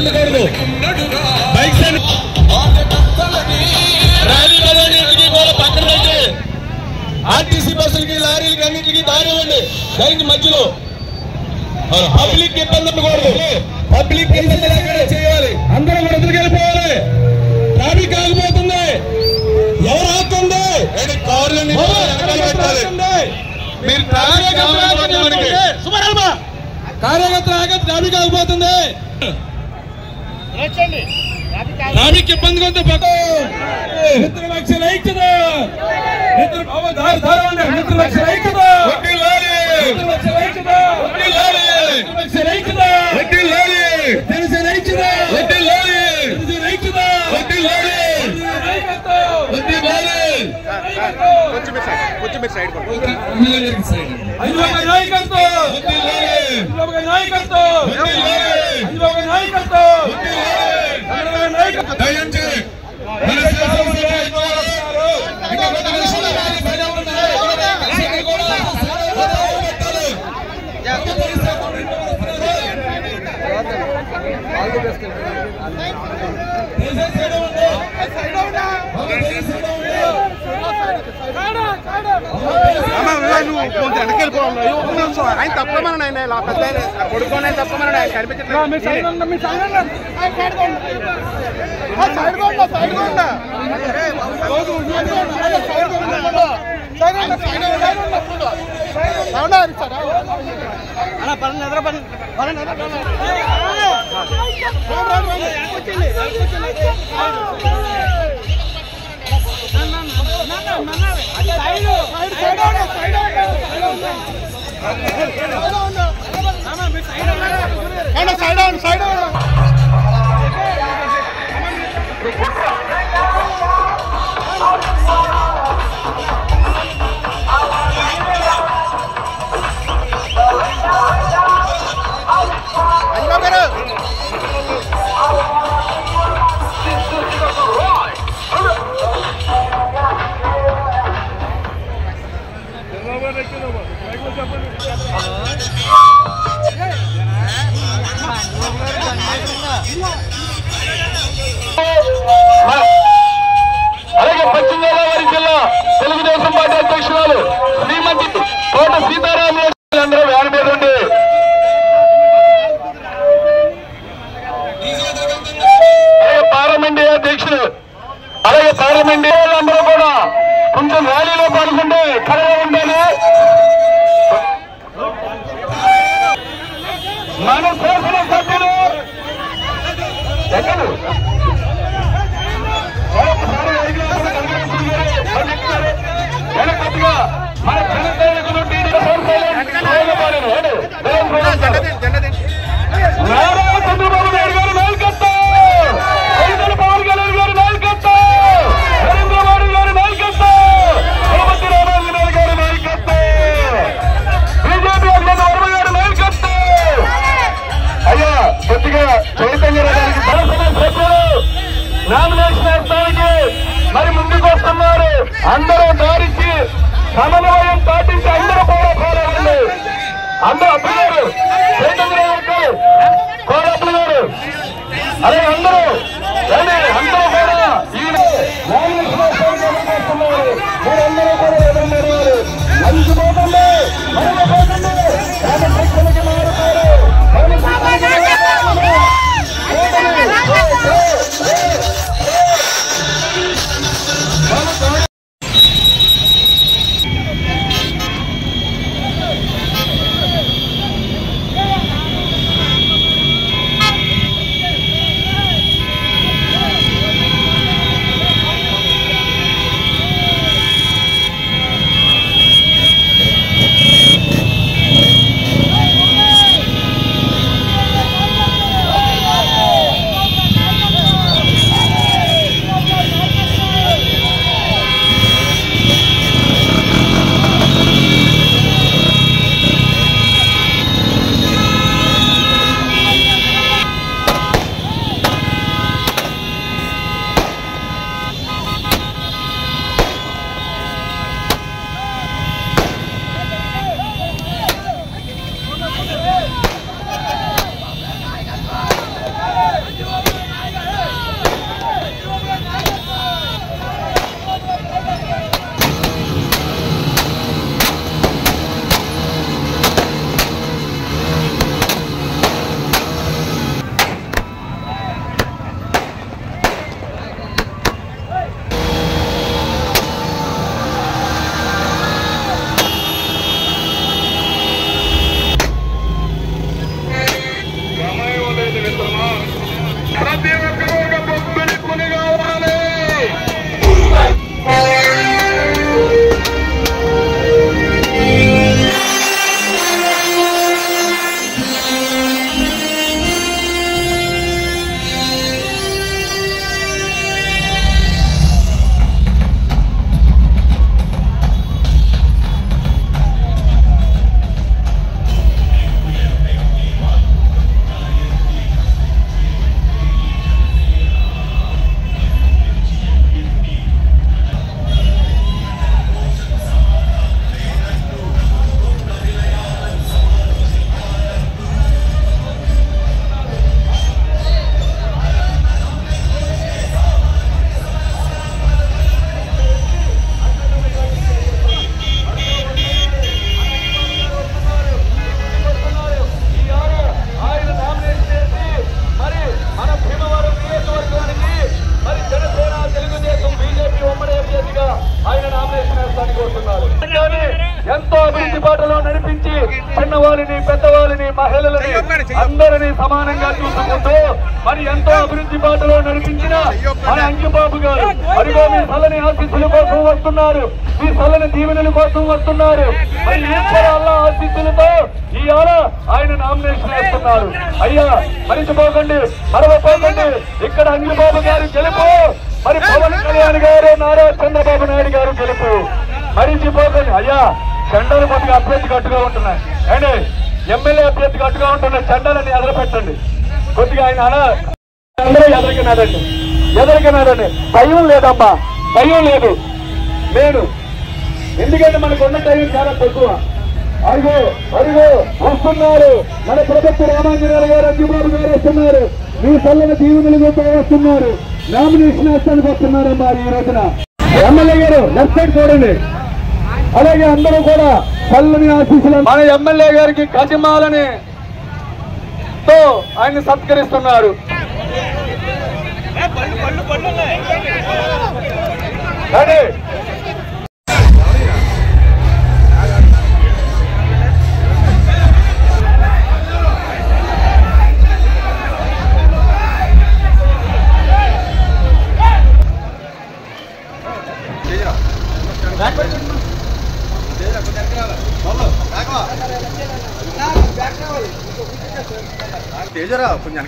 ఉండకూడదు. బైక్స్ పక్కన పెట్టి ఆర్టీసీ బస్సులకి లారీలకి అన్నింటికి దారి ఇవ్వండి. దానికి మధ్యలో పబ్లిక్ ఇబ్బంది ఉండకూడదు. పబ్లిక్ ఇబ్బంది లేకుండా చేయాలి. అందరూ కూడా ఎదురుకెళ్ళిపోవాలి. ట్రాఫిక్ ఆగిపోతుంది. ఎవరు ఆగుతుంది? కార్లని పెట్టాలి. మీరు కార్యకర్త ఆగ ట్రాఫిక్ ఆగిపోతుంది. ట్రాఫిక్ ఇబ్బంది కొంత మిత్ర లక్షల ఐక్యత మిత్ర లక్షల ఐక్యత జనసేన ఐక్యత ఆయన తప్పమని ఆయన కొడుకోనే తప్పమని ఆయన కనిపించట్లేదు. అలాగే పశ్చిమ గోదావరి జిల్లా తెలుగుదేశం పార్టీ అధ్యక్షురాలు శ్రీమతి కోట సీతారామయ్య అందరూ వ్యాన్ మీద ఉండి పార్లమెంట్ అధ్యక్షులు అలాగే పార్లమెంట్ వాళ్ళందరూ కూడా కొంచెం ర్యాలీలో పాల్గొంటే ఖాళీగా ఉండాలి. మన శాసన సభ్యులు ఎక్కడ మన జనసైనికులు చంద్రబాబు నాయుడు గారు నాయకత్వం, పవన్ కళ్యాణ్ గారు నాయకత్వం, నరేంద్ర మోడీ గారి నాయకత్వం, తిరుపతి రామాంజనేయులు గారి నాయకత్వం, బీజేపీ అధినేత వర్మ గారి నాయకత్వం. అయ్యా కొద్దిగా చైతన్య రథానికి సభ్యులు నామినేషన్ వేస్తానికి మరి ముందుకు వస్తున్నారు. అందరూ దారికి సమన్వయం పాటించి అందరూ కూడా పోరాడండి. అందరూ అప్పుగారు చైతన్య గారు కోరప్పుడు గారు అదే అందరూ అందరూ కూడా ఈయన వస్తున్నారు. మీరందరూ కూడా ఎదురున్నారు. అంచుకోకండి మరొకటి శిక్షణకి మారుతారు. ఎంతో అభివృద్ధి బాటలో నడిపించి చిన్నవాళ్ళని పెద్దవాళ్ళని మహిళలని అందరినీ సమానంగా చూసుకుంటూ మరి ఎంతో అభివృద్ధి బాటలో నడిపించిన మన అంజిబాబు గారు మరిగో మీ చల్లని ఆశీస్సుల కోసం వస్తున్నారు, మీ చల్లని దీవెనల కోసం వస్తున్నారు. మరి ఈశ్వర అల్లా ఆశీస్సులతో ఇవాళ ఆయన నామినేషన్ వేస్తున్నారు. అయ్యా మరిచిపోకండి, మరవపోకండి, ఇక్కడ అంజిబాబు గారు గెలుపు, మరి పవన్ కళ్యాణ్ గారు నారా చంద్రబాబు నాయుడు గారు గెలుపు. మరిచిపోకండి. అయ్యా చెండలు కొద్దిగా అభ్యర్థి గట్టుగా ఉంటున్నాయి అండి, ఎమ్మెల్యే అభ్యర్థి గట్టుగా ఉంటున్న చెండలని ఎదరపెట్టండి కొద్దిగా. ఆయన అందరూ ఎదరికినాడండి. భయం లేదమ్మా, భయం లేదు. నేను ఎందుకంటే మనకు ఉన్న టైం చాలా తక్కువ. అరుగో వస్తున్నారు మన ప్రభుత్వ రామాంజనేయులు గారు, అంజిబాబు గారు వస్తున్నారు, మీ చల్లని దీవెనలు వస్తున్నారు, నామినేషన్ వేస్తానికి వస్తున్నారమ్మా ఈ రోజున. ఎమ్మెల్యే గారు లెఫ్ట్ సైడ్ చూడండి. అలాగే అందరూ కూడా చల్లని ఆశీస్సులు మన ఎమ్మెల్యే గారికి గజమాలని తో ఆయన్ని సత్కరిస్తున్నారు. తేజరా కొంచెం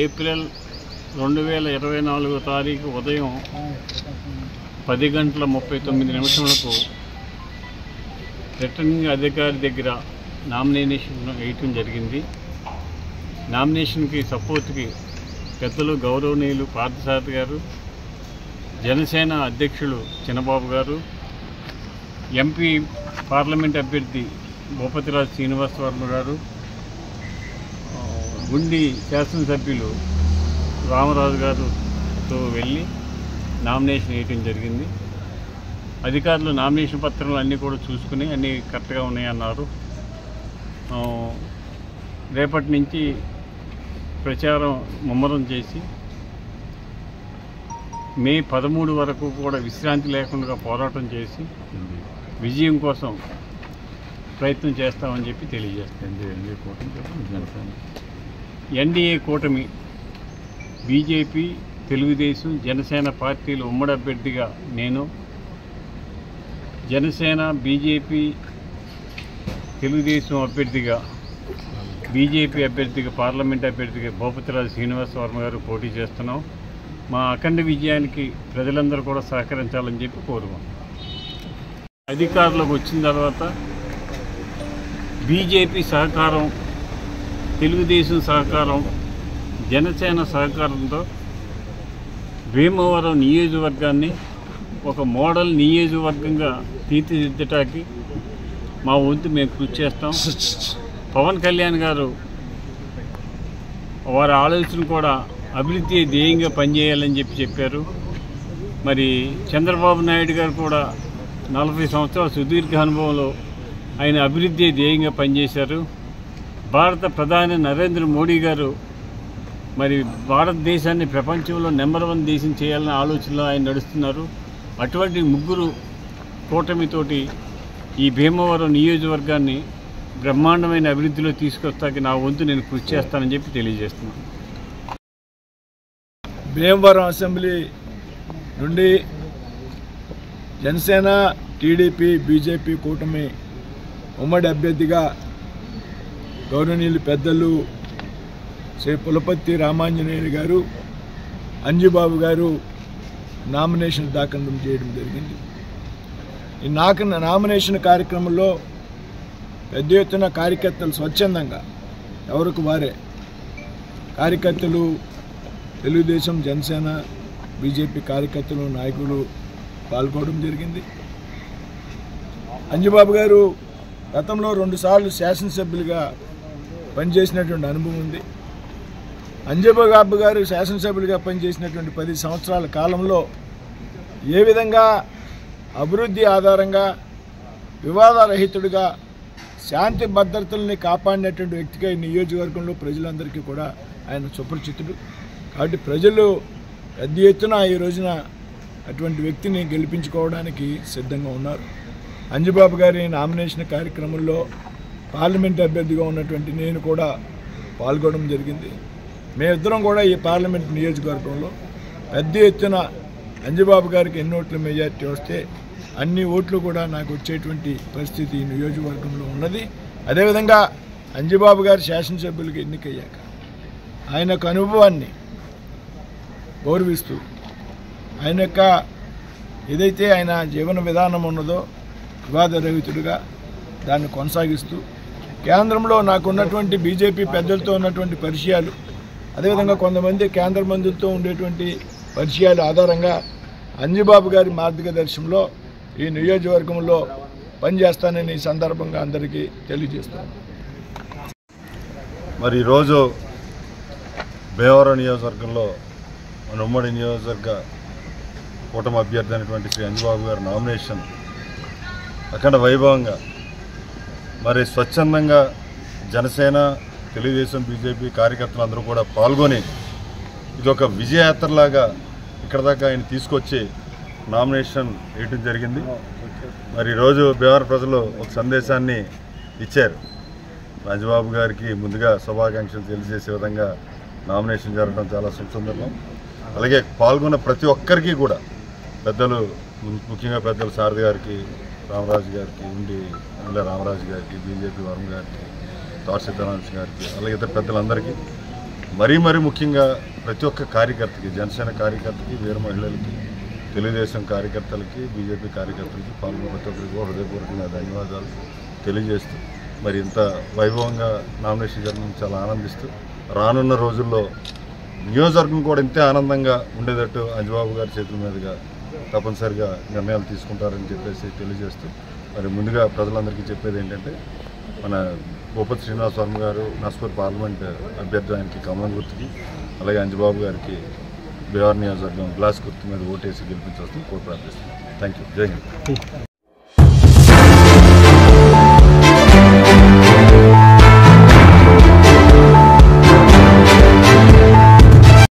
ఏప్రిల్ 2024 తారీఖు ఉదయం 10:39 రిటర్నింగ్ అధికారి దగ్గర నామినేషన్ వేయటం జరిగింది. నామినేషన్కి సపోర్ట్కి పెద్దలు గౌరవనీయులు పార్థసారథి గారు, జనసేన అధ్యక్షులు చిన్నబాబు గారు, ఎంపీ పార్లమెంట్ అభ్యర్థి భూపతిరాజు శ్రీనివాస్ వర్మ గారు, గుండి శాసనసభ్యులు రామరాజు గారుతో వెళ్ళి నామినేషన్ వేయటం జరిగింది. అధికారులు నామినేషన్ పత్రాలు అన్నీ కూడా చూసుకుని అన్నీ కరెక్ట్గా ఉన్నాయన్నారు. రేపటి నుంచి ప్రచారం ముమ్మరం చేసి మే 13 వరకు కూడా విశ్రాంతి లేకుండా పోరాటం చేసి విజయం కోసం ప్రయత్నం చేస్తామని చెప్పి తెలియజేస్తాను. ఎన్డీఏ కూటమి బీజేపీ, తెలుగుదేశం, జనసేన పార్టీలు ఉమ్మడి అభ్యర్థిగా నేను, జనసేన, బీజేపీ, తెలుగుదేశం అభ్యర్థిగా బీజేపీ అభ్యర్థిగా పార్లమెంట్ అభ్యర్థిగా భూపతిరాజు శ్రీనివాస్ వర్మ గారు పోటీ చేస్తున్నాం. మా అఖండ విజయానికి ప్రజలందరూ కూడా సహకరించాలని చెప్పి కోరుకున్నాం. అధికారంలోకి వచ్చిన తర్వాత బీజేపీ సహకారం, తెలుగుదేశం సహకారం, జనసేన సహకారంతో భీమవరం నియోజకవర్గాన్ని ఒక మోడల్ నియోజకవర్గంగా తీర్చిదిద్దటానికి మా వంతు మేము కృషి చేస్తాం. పవన్ కళ్యాణ్ గారు వారి ఆలోచన కూడా అభివృద్ధి ధ్యేయంగా పనిచేయాలని చెప్పారు. మరి చంద్రబాబు నాయుడు గారు కూడా 40 సంవత్సరాల సుదీర్ఘ అనుభవంలో ఆయన అభివృద్ధి ధ్యేయంగా పనిచేశారు. భారత ప్రధాని నరేంద్ర మోడీ గారు మరి భారతదేశాన్ని ప్రపంచంలో నెంబర్ 1 దేశం చేయాలనే ఆలోచనలో ఆయన నడుస్తున్నారు. అటువంటి ముగ్గురు కూటమితోటి ఈ భీమవరం నియోజకవర్గాన్ని బ్రహ్మాండమైన అభివృద్ధిలో తీసుకొస్తాకి నా వంతు నేను కృషి చేస్తానని చెప్పి తెలియజేస్తున్నాను. భీమవరం అసెంబ్లీ నుండి జనసేన, టీడీపీ, బీజేపీ కూటమి ఉమ్మడి అభ్యర్థిగా గౌరవనీయులు పెద్దలు శ్రీ పులపర్తి రామాంజనేయులు గారు, అంజిబాబు గారు నామినేషన్ దాఖలు చేయడం జరిగింది. ఈ నామినేషన్ కార్యక్రమంలో పెద్ద ఎత్తున కార్యకర్తలు స్వచ్ఛందంగా ఎవరికి వారే కార్యకర్తలు, తెలుగుదేశం, జనసేన, బీజేపీ కార్యకర్తలు, నాయకులు పాల్గొనడం జరిగింది. అంజిబాబు గారు గతంలో 2 సార్లు శాసనసభ్యులుగా పనిచేసినటువంటి అనుభవం ఉంది. అంజబాబు గారు శాసనసభ్యులుగా పనిచేసినటువంటి 10 సంవత్సరాల కాలంలో ఏ విధంగా అభివృద్ధి ఆధారంగా వివాదరహితుడిగా శాంతి భద్రతల్ని కాపాడినటువంటి వ్యక్తిగా ఈ నియోజకవర్గంలో ప్రజలందరికీ కూడా ఆయన సుపరిచితుడు. కాబట్టి ప్రజలు పెద్ద ఎత్తున ఈ రోజున అటువంటి వ్యక్తిని గెలిపించుకోవడానికి సిద్ధంగా ఉన్నారు. అంజబాబు గారి నామినేషన్ కార్యక్రమంలో పార్లమెంట్ అభ్యర్థిగా ఉన్నటువంటి నేను కూడా పాల్గొనడం జరిగింది. మేమిద్దరం కూడా ఈ పార్లమెంట్ నియోజకవర్గంలో పెద్ద ఎత్తున అంజబాబు గారికి ఎన్ని ఓట్ల మెజార్టీ వస్తే అన్ని ఓట్లు కూడా నాకు వచ్చేటువంటి పరిస్థితి ఈ నియోజకవర్గంలో ఉన్నది. అదేవిధంగా అంజబాబు గారు శాసనసభ్యులకు ఎన్నికయ్యాక ఆయన యొక్క అనుభవాన్ని గౌరవిస్తూ ఆయన యొక్క ఏదైతే ఆయన జీవన విధానం ఉన్నదో వివాదరహితుడిగా దాన్ని కొనసాగిస్తూ కేంద్రంలో నాకున్నటువంటి బీజేపీ పెద్దలతో ఉన్నటువంటి పరిచయాలు, అదేవిధంగా కొంతమంది కేంద్ర మంత్రులతో ఉండేటువంటి పరిచయాల ఆధారంగా అంజబాబు గారి మార్గదర్శనంలో ఈ నియోజకవర్గంలో పనిచేస్తానని ఈ సందర్భంగా అందరికీ తెలియజేస్తాను. మరి ఈరోజు భీమవరం నియోజకవర్గంలో మన ఉమ్మడి నియోజకవర్గ కూటమి అభ్యర్థి అయినటువంటి శ్రీ అంజబాబు గారి నామినేషన్ అఖండ వైభవంగా మరి స్వచ్ఛందంగా జనసేన, తెలుగుదేశం, బీజేపీ కార్యకర్తలు అందరూ కూడా పాల్గొని ఇదొక విజయయాత్రలాగా ఇక్కడ దాకా ఆయన తీసుకొచ్చి నామినేషన్ వేయడం జరిగింది. మరి ఈరోజు భీమవరం ప్రజలు ఒక సందేశాన్ని ఇచ్చారు. అంజబాబు గారికి ముందుగా శుభాకాంక్షలు తెలియజేసే విధంగా నామినేషన్ జరగడం చాలా సంతోషం. అలాగే పాల్గొన్న ప్రతి ఒక్కరికి కూడా పెద్దలు, ముఖ్యంగా పెద్దలు సారథి గారికి, రామరాజు గారికి, ఉండే రామరాజు గారికి, బీజేపీ వరం గారికి, తోట సీతారామకృష్ణ గారికి, అలాగే ఇతర పెద్దలందరికీ, మరీ ముఖ్యంగా ప్రతి ఒక్క కార్యకర్తకి, జనసేన కార్యకర్తకి, వీర మహిళలకి, తెలుగుదేశం కార్యకర్తలకి, బీజేపీ కార్యకర్తలకి పాల్గొన్న ప్రతి ఒక్కరికి హృదయపూర్వకంగా ధన్యవాదాలు తెలియజేస్తూ మరి ఇంత వైభవంగా నామినేషన్ జరగడం చాలా ఆనందిస్తూ రానున్న రోజుల్లో నియోజకవర్గం కూడా ఇంతే ఆనందంగా ఉండేటట్టు అంజబాబు గారి చేతుల మీదుగా తప్పనిసరిగా నిర్ణయాలు తీసుకుంటారని చెప్పేసి తెలియజేస్తూ మరి ముందుగా ప్రజలందరికీ చెప్పేది ఏంటంటే మన భూపతి శ్రీనివాస వర్మ గారు నర్సాపూర్ పార్లమెంట్ అభ్యర్థి ఆయనకి కమలం గుర్తుకి, అలాగే అంజబాబు గారికి భీమవరం నియోజకవర్గం గ్లాస్ గుర్తు మీద ఓటేసి గెలిపించాల్సింది కోరి ప్రార్థిస్తున్నాను. Thank you. జై హింద్.